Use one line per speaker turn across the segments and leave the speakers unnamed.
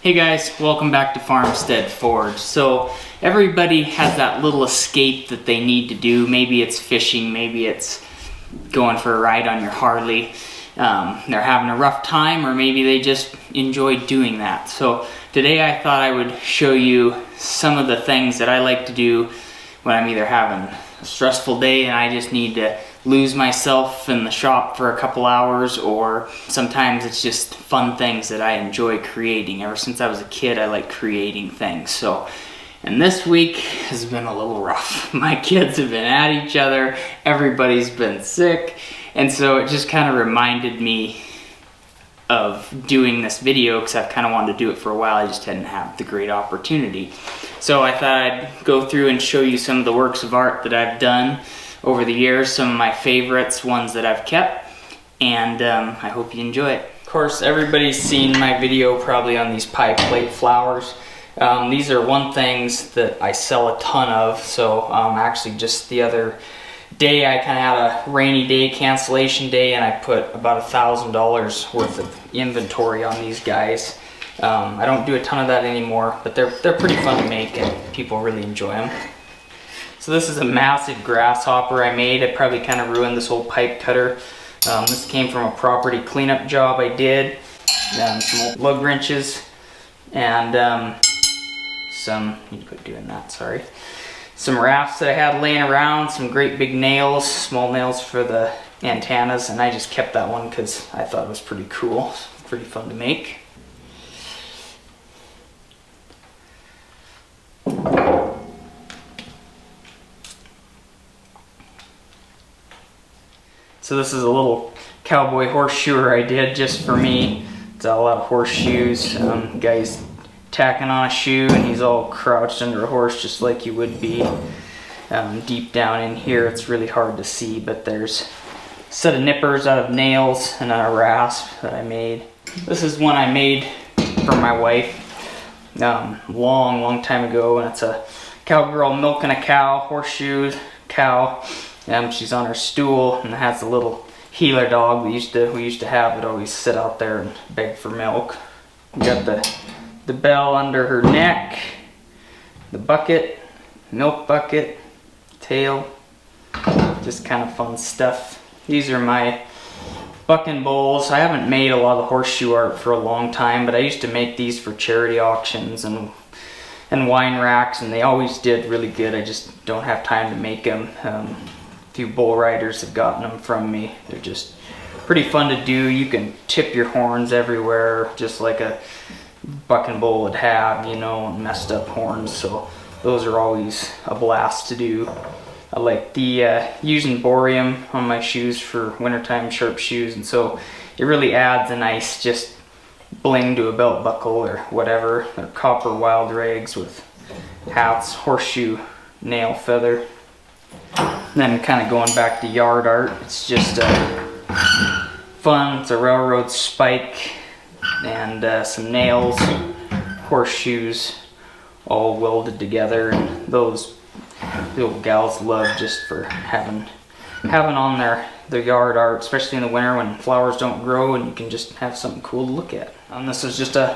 Hey guys, welcome back to Farmstead Forge. So everybody has that little escape that they need to do. Maybe it's fishing, maybe it's going for a ride on your Harley. They're having a rough time, or maybe they just enjoy doing that. So today I thought I would show you some of the things that I like to do when I'm either having a stressful day and I just need to lose myself in the shop for a couple hours, or sometimes it's just fun things that I enjoy creating. Ever since I was a kid, I like creating things. And this week has been a little rough. My kids have been at each other, everybody's been sick, and so it just kind of reminded me of doing this video because I've kind of wanted to do it for a while. I just hadn't had the great opportunity. So I thought I'd go through and show you some of the works of art that I've done over the years, some of my favorites, ones that I've kept, and I hope you enjoy it. Of course, everybody's seen my video probably on these pie plate flowers. These are one things that I sell a ton of. So actually just the other day I kind of had a rainy day, cancellation day, and I put about $1,000 worth of inventory on these guys. I don't do a ton of that anymore, but they're pretty fun to make and people really enjoy them. So this is a massive grasshopper I made. I probably kind of ruined this old pipe cutter. This came from a property cleanup job I did. Some old lug wrenches and some rafts that I had laying around, some great big nails, small nails for the antennas, and I just kept that one because I thought it was pretty cool, pretty fun to make. So this is a little cowboy horseshoer I did just for me. It's a lot of horseshoes. Guy's tacking on a shoe and he's all crouched under a horse just like you would be. Deep down in here it's really hard to see, but there's a set of nippers out of nails and a rasp that I made. This is one I made for my wife long time ago, and it's a cowgirl milking a cow, horseshoe cow. She's on her stool and has a little heeler dog we used to have that always sit out there and beg for milk. We got the bell under her neck, the bucket, milk bucket, tail, just kind of fun stuff. These are my bucking bowls. I haven't made a lot of horseshoe art for a long time, but I used to make these for charity auctions and wine racks, and they always did really good. I just don't have time to make them. A few bull riders have gotten them from me. They're just pretty fun to do. You can tip your horns everywhere just like a bucking bull would have, you know, messed up horns. So those are always a blast to do. I like the using boreum on my shoes for wintertime sharp shoes, and so it really adds a nice just bling to a belt buckle or whatever. They're copper wild rags with hats, horseshoe nail feather. Then kind of going back to yard art, it's just fun. It's a railroad spike and some nails, horseshoes all welded together, and those the old gals love just for having on their yard art, especially in the winter when flowers don't grow and you can just have something cool to look at. And this is just a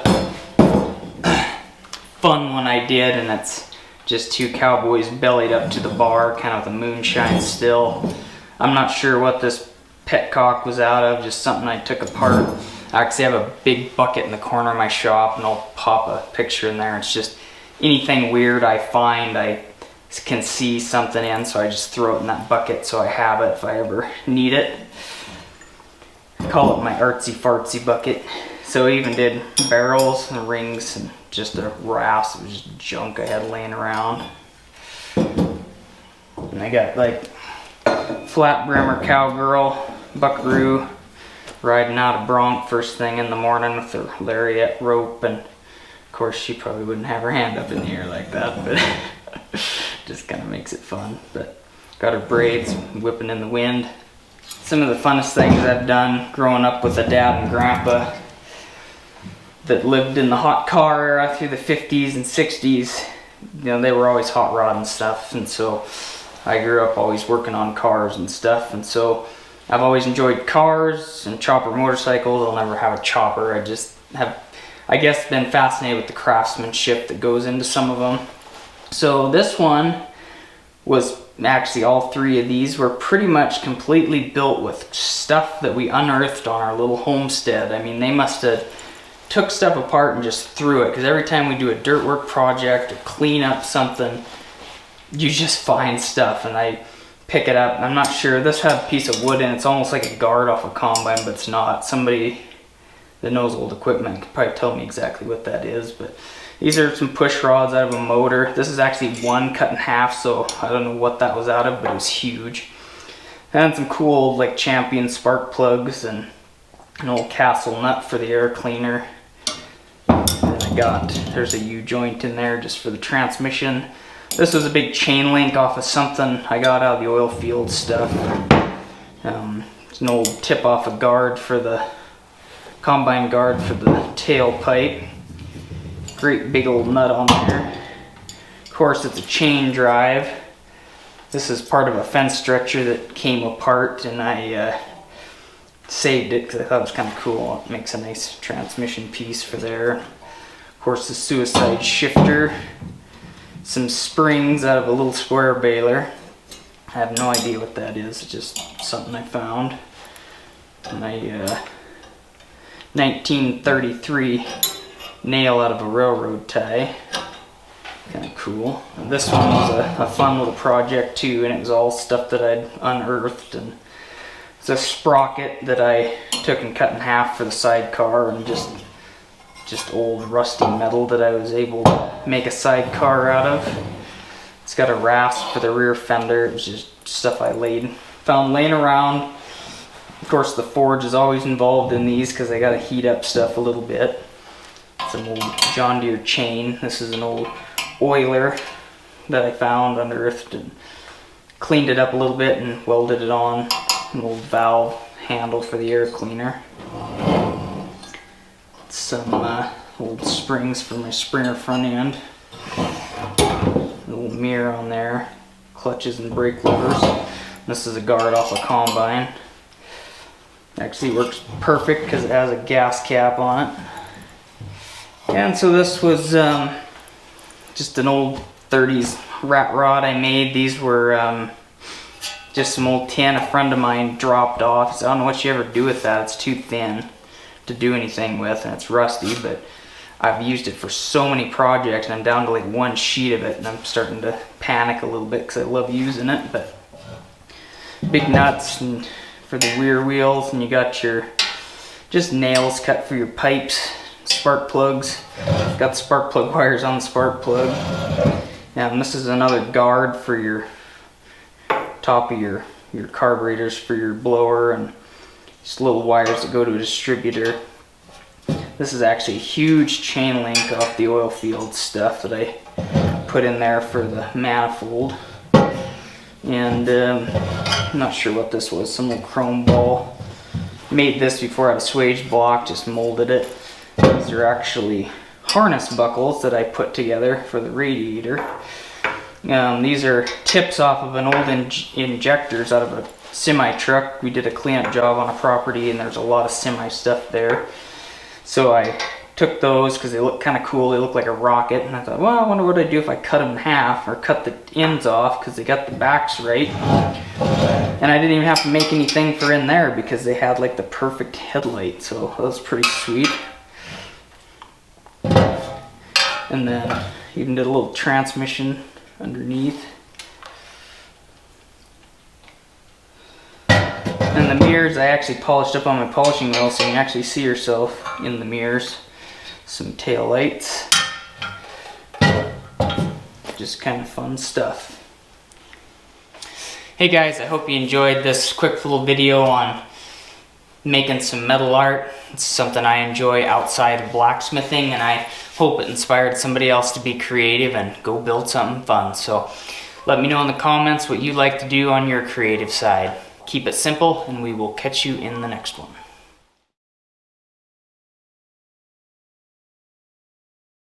fun one I did, and it's just two cowboys bellied up to the bar, kind of the moonshine still. I'm not sure what this petcock was out of, just something I took apart. I actually have a big bucket in the corner of my shop, and I'll pop a picture in there. It's just anything weird I find I can see something in, so I just throw it in that bucket so I have it if I ever need it. I call it my artsy fartsy bucket. So I even did barrels and rings and just a rasp. It was just junk I had laying around. And I got like flat brimmer cowgirl, buckaroo, riding out of bronc first thing in the morning with her lariat rope, and of course she probably wouldn't have her hand up in the air like that, but just kind of makes it fun. But got her braids whipping in the wind. Some of the funnest things I've done growing up with a dad and grandpa that lived in the hot car era through the 50s and 60s. You know, they were always hot rod and stuff, and so I grew up always working on cars and stuff, and so I've always enjoyed cars and chopper motorcycles. I'll never have a chopper. I just have I guess been fascinated with the craftsmanship that goes into some of them. So this one was actually, all three of these were pretty much completely built with stuff that we unearthed on our little homestead. I mean, they must have took stuff apart and just threw it, because every time we do a dirt work project or clean up something, you just find stuff, and I pick it up. I'm not sure, this had a piece of wood in it. It's almost like a guard off a combine, but it's not. Somebody that knows old equipment could probably tell me exactly what that is. But these are some push rods out of a motor. This is actually one cut in half, so I don't know what that was out of, but it was huge. And some cool like Champion spark plugs and an old Castle nut for the air cleaner. And I got, there's a U-joint in there just for the transmission. This was a big chain link off of something I got out of the oil field stuff. It's an old tip off a guard for the combine guard for the tailpipe. Great big old nut on there. Of course, it's a chain drive. This is part of a fence stretcher that came apart, and I saved it because I thought it was kind of cool. It makes a nice transmission piece for there. Of course, the suicide shifter. Some springs out of a little square baler. I have no idea what that is, it's just something I found. And a 1933 nail out of a railroad tie. Kind of cool. And this one was a fun little project too, and it was all stuff that I'd unearthed. And it's a sprocket that I took and cut in half for the sidecar, and just old rusty metal that I was able to make a sidecar out of. It's got a rasp for the rear fender. It was just stuff I found laying around. Of course, the forge is always involved in these because I gotta heat up stuff a little bit. Some old John Deere chain. This is an old oiler that I found, unearthed, and cleaned it up a little bit and welded it on. An old valve handle for the air cleaner. Some old springs for my Springer front end. A little mirror on there. Clutches and brake levers. This is a guard off a combine. Actually works perfect because it has a gas cap on it. And so this was just an old 30s rat rod I made. These were just some old tin a friend of mine dropped off. So I don't know what you ever do with that. It's too thin to do anything with, and it's rusty, but I've used it for so many projects, and I'm down to like one sheet of it, and I'm starting to panic a little bit because I love using it. But big nuts and for the rear wheels, and you got your just nails cut for your pipes, spark plugs. Got the spark plug wires on the spark plug. And this is another guard for your top of your carburetors for your blower, and just little wires that go to a distributor. This is actually a huge chain link off the oil field stuff that I put in there for the manifold. And I'm not sure what this was, some little chrome ball. Made this before I had a swage block, just molded it. These are actually harness buckles that I put together for the radiator. These are tips off of an old injectors out of a semi truck. We did a cleanup job on a property, and there's a lot of semi stuff there. So I took those because they look kind of cool. They look like a rocket, and I thought, well, I wonder what I'd do if I cut them in half or cut the ends off, because they got the backs right. And I didn't even have to make anything for in there because they had like the perfect headlight, so that was pretty sweet. And then even did a little transmission underneath. And the mirrors I actually polished up on my polishing wheel, so you can actually see yourself in the mirrors. Some tail lights. Just kind of fun stuff. Hey guys, I hope you enjoyed this quick little video on making some metal art. It's something I enjoy outside of blacksmithing, and I hope it inspired somebody else to be creative and go build something fun. So let me know in the comments what you like to do on your creative side. Keep it simple, and we will catch you in the next one.